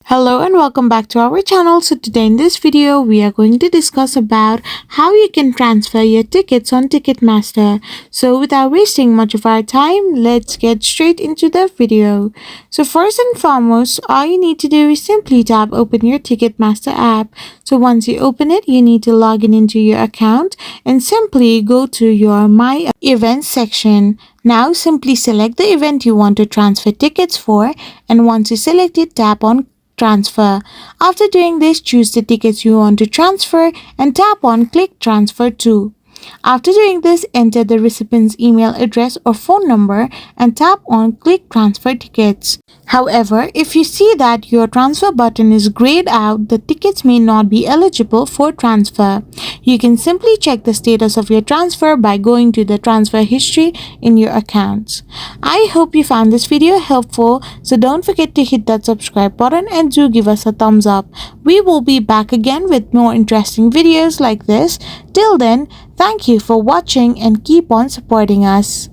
Hello and welcome back to our channel. So today in this video we are going to discuss about how you can transfer your tickets on Ticketmaster. So without wasting much of our time, let's get straight into the video. So first and foremost, all you need to do is simply tap open your Ticketmaster app. So once you open it, you need to log in into your account and simply go to your My Events section. Now simply select the event you want to transfer tickets for, and once you select it, tap on transfer. After doing this, choose the tickets you want to transfer and tap on click transfer to. After doing this, enter the recipient's email address or phone number and tap on click transfer tickets. However, if you see that your transfer button is grayed out, the tickets may not be eligible for transfer. You can simply check the status of your transfer by going to the transfer history in your accounts. I hope you found this video helpful, so don't forget to hit that subscribe button and do give us a thumbs up. We will be back again with more interesting videos like this. Till then, thank you for watching and keep on supporting us.